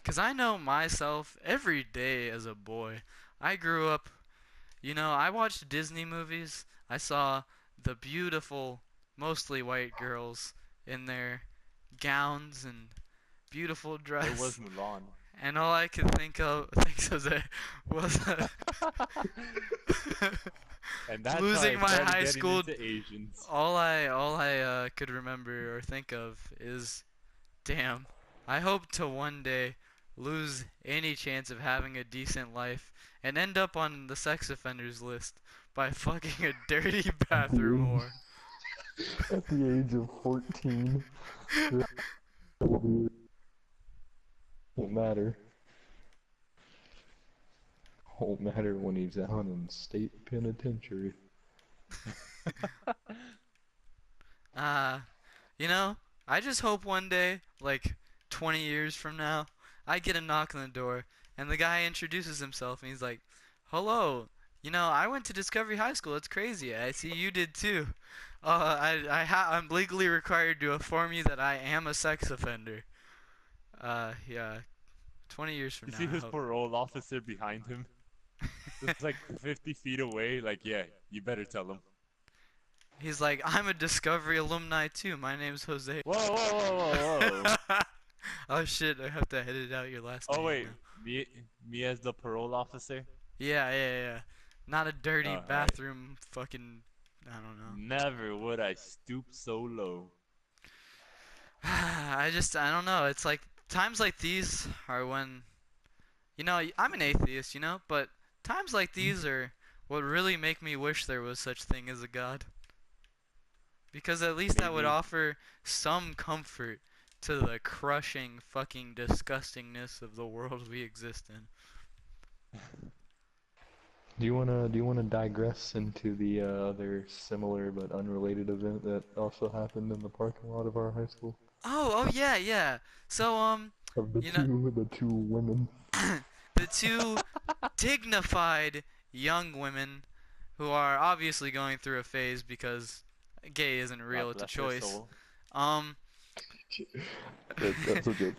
Cause I know myself every day as a boy. I grew up, I watched Disney movies. I saw the beautiful, mostly white girls in their gowns and beautiful It was dress, Mulan. and all I could think of was And that's how losing I my started high getting school. into Asians. All I could remember or think of is, damn, I hope to one day lose any chance of having a decent life and end up on the sex offenders list by fucking a dirty At the bathroom age whore. at the age of 14, that won't matter. Won't matter when he's out in state penitentiary. Uh, you know, I just hope one day, like 20 years from now, I get a knock on the door and the guy introduces himself and he's like, "Hello, I went to Discovery High School. It's crazy. I see you did too. I'm legally required to inform you that I am a sex offender." Yeah, 20 years from You now, see I his hope. parole officer behind him? Just like 50 feet away. Like, yeah, you better tell him. He's like, "I'm a Discovery alumni too. My name's Jose." Whoa, whoa, whoa, whoa, whoa. Oh shit, I have to edit out your last Oh, name wait. now. Me as the parole officer? Yeah. Not a dirty Alright. bathroom fucking. I don't know. Never would I stoop so low. I don't know. It's like times like these are when, I'm an atheist, but times like these are what really make me wish there was such thing as a God. Because at least that would Maybe. offer some comfort to the crushing fucking disgustingness of the world we exist in. Do you wanna digress into the other similar but unrelated event that also happened in the parking lot of our high school? Oh yeah. So Of the you know, two women. the two dignified young women who are obviously going through a phase because gay isn't real, God it's a bless their choice. soul. Um, That's a joke.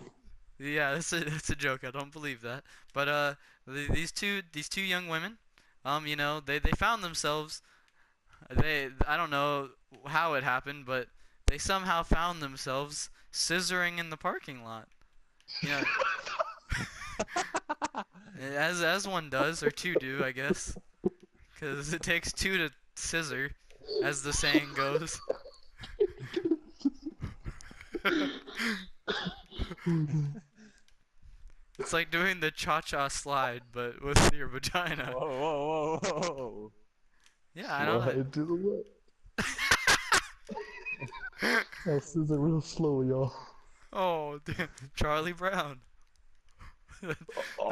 yeah, that's a joke. I don't believe that. But these two young women, they found themselves. I don't know how it happened, but they somehow found themselves scissoring in the parking lot. You know, as one does, or two do, I guess, because it takes two to scissor, as the saying goes. It's like doing the cha-cha slide, but with your vagina. Whoa, whoa, whoa, whoa. Yeah, I don't know. Slide to the left. I'll scissor real slow, y'all. Oh, damn. Charlie Brown. Oh,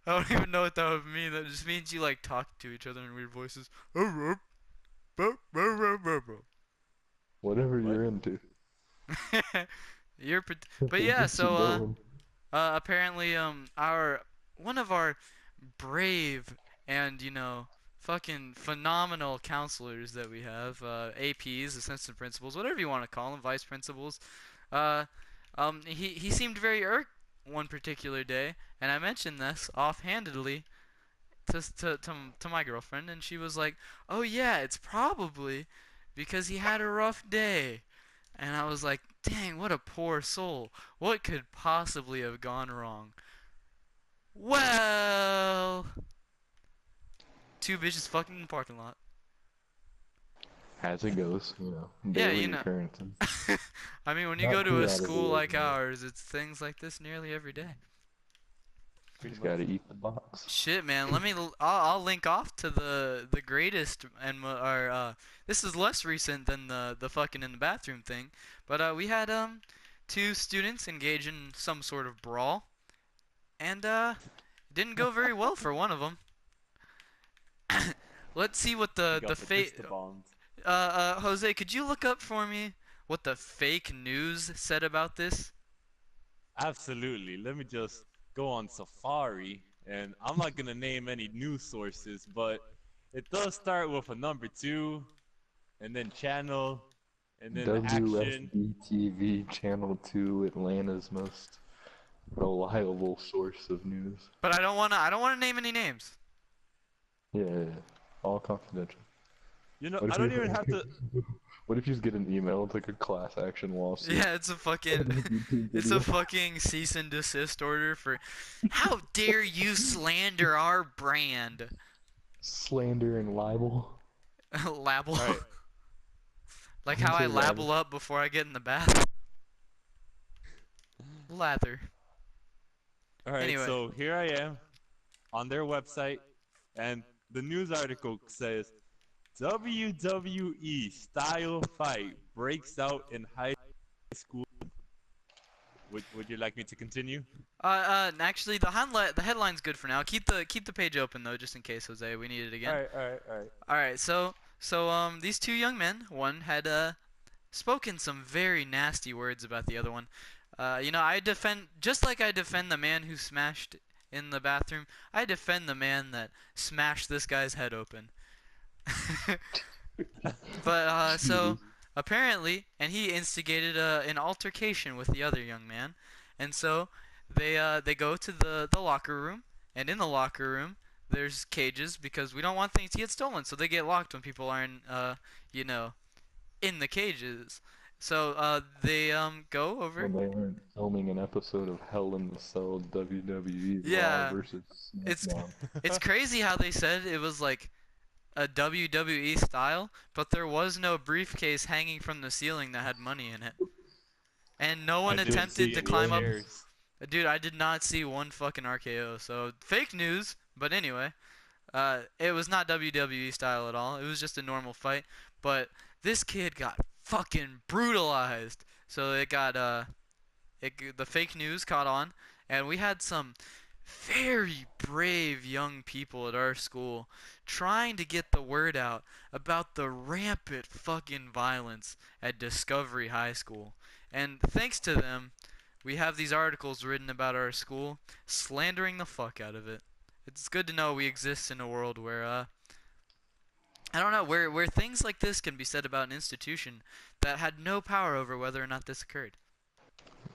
I don't even know what that would mean. That just means you like talk to each other in weird voices. whatever What? you're into. But It yeah, gets you so going. apparently our one of our brave and fucking phenomenal counselors that we have, APs, assistant principals, whatever you want to call them, vice principals. Uh, he seemed very irked one particular day, and I mentioned this offhandedly to my girlfriend, and she was like, "Oh yeah, it's probably because he had a rough day." And I was like, "Dang, what a poor soul. What could possibly have gone wrong?" Well, two bitches fucking in the parking lot. As it goes, Yeah, daily occurrences. I mean, when you go Not to too a out of the school like ordinary. ours, it's things like this nearly every day. Pretty Just gotta much. eat the box. Shit, man. I'll link off to the greatest and our this is less recent than the fucking in the bathroom thing, but we had two students engage in some sort of brawl, and it didn't go very well for one of them. Let's see what He the got the fake pistol bombed. Jose, could you look up for me what the fake news said about this? Absolutely. Let me just go on Safari. And I'm not gonna name any news sources, but it does start with a number two, and then channel, and then the action. WSB-TV Channel 2, Atlanta's most reliable source of news. But I don't wanna name any names. Yeah, all confidential. You know, What I if don't you even have to. what if you just get an email? It's like a class action lawsuit. Yeah, it's a fucking YouTube it's a video. fucking cease and desist order for how dare you slander our brand. Slander and libel. Label. All right, Like You how I say label libel. up before I get in the bath. Lather. all right. Anyway. So here I am on their website, and the news article says WWE style fight breaks out in high school. Would you like me to continue? Actually, the headline's good for now. Keep the page open though, just in case, Jose. We need it again. All right. All right. So these two young men, one had spoken some very nasty words about the other one. I defend just like I defend the man who smashed in the bathroom. I defend the man that smashed this guy's head open. But so Jesus. apparently, and he instigated an altercation with the other young man, and so they go to the locker room, and in the locker room there's cages because we don't want things to get stolen, so they get locked when people aren't you know in the cages. So they go over. When they aren't filming an episode of Hell in the Cell WWE Raw Yeah, versus it's SmackDown. it's crazy how they said it was like a WWE style, but there was no briefcase hanging from the ceiling that had money in it. And no I one didn't attempted see to any climb up. chairs. Dude, I did not see one fucking RKO. So, fake news. But anyway, it was not WWE style at all. It was just a normal fight. But this kid got fucking brutalized. So it got, the fake news caught on. And we had some very brave young people at our school trying to get the word out about the rampant fucking violence at Discovery High School. And thanks to them, we have these articles written about our school, slandering the fuck out of it. It's good to know we exist in a world where, I don't know, where things like this can be said about an institution that had no power over whether or not this occurred.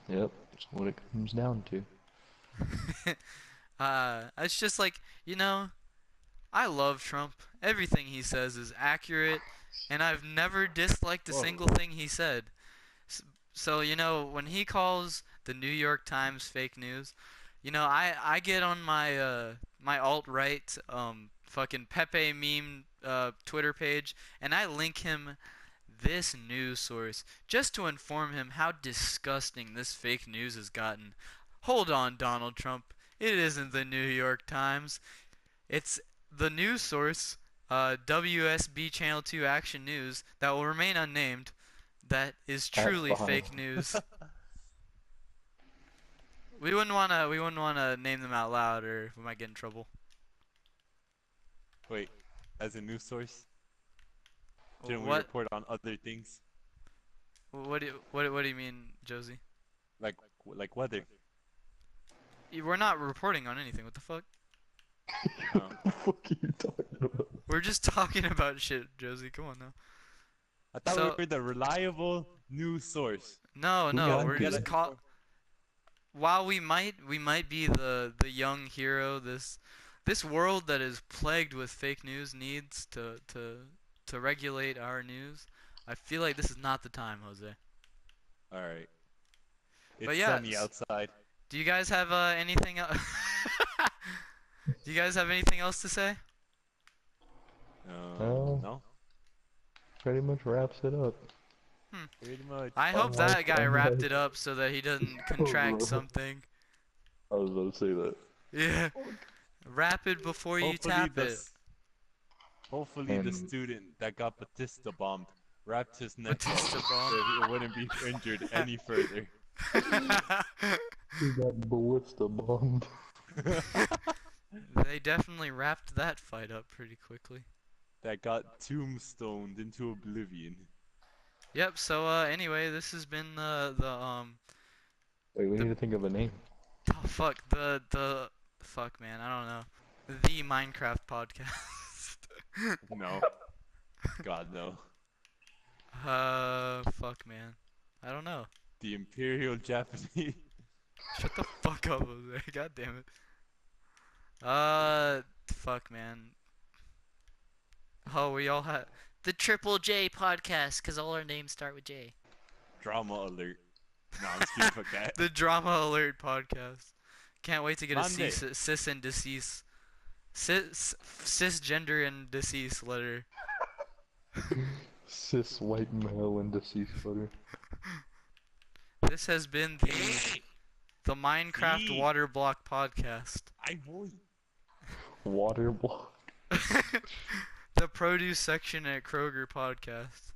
Yep, that's what it comes down to. It's just like, I love Trump. Everything he says is accurate, and I've never disliked a Whoa. single thing he said. So, when he calls the New York Times fake news, I get on my alt-right fucking Pepe meme Twitter page, and I link him this news source just to inform him how disgusting this fake news has gotten. Hold on, Donald Trump. It isn't the New York Times. It's the news source, WSB Channel 2 Action News, that will remain unnamed, that is That's truly fine. fake news. We wouldn't wanna name them out loud, or we might get in trouble. Wait, as a news source, shouldn't we What? report on other things What do you mean, Josie? like weather? We're not reporting on anything. What the fuck? Oh. What the fuck are you talking about? We're just talking about shit, Josie. Come on now. I thought So- we were the reliable news source. No, We no, gotta we're get just it. caught. While we might be the young hero, this world that is plagued with fake news needs to regulate our news. I feel like this is not the time, Jose. All right. It's But yeah, sunny outside. Do you guys have anything else? Do you guys have anything else to say? Oh. No, Pretty much wraps it up. pretty much. I hope my that guy God. wrapped it up so that he doesn't contract bro. something. I was about to say that. Yeah. Wrap it before you tap it. Hopefully the And- student that got Batista bombed wrapped his neck up Batista so bomb. he wouldn't be injured any further. He got ballista bombed. They definitely wrapped that fight up pretty quickly. That got tombstoned into oblivion. Yep, so anyway, this has been Wait, we The- need to think of a name. oh fuck, the fuck man, I don't know. The Minecraft podcast. No. God no. Fuck man. I don't know. The Imperial Japanese. Shut the fuck up, Jose. God damn it. Fuck, man. Oh, we all had the Triple J podcast, cause all our names start with J. Drama alert. No, I'm just kidding. Fuck that. The Drama Alert podcast. Can't wait to get a Monday. cis and decease, cisgender and deceased letter. Cis white male and deceased butter. This has been the Minecraft See? Water Block podcast. I won't. Water block. The produce section at Kroger podcast.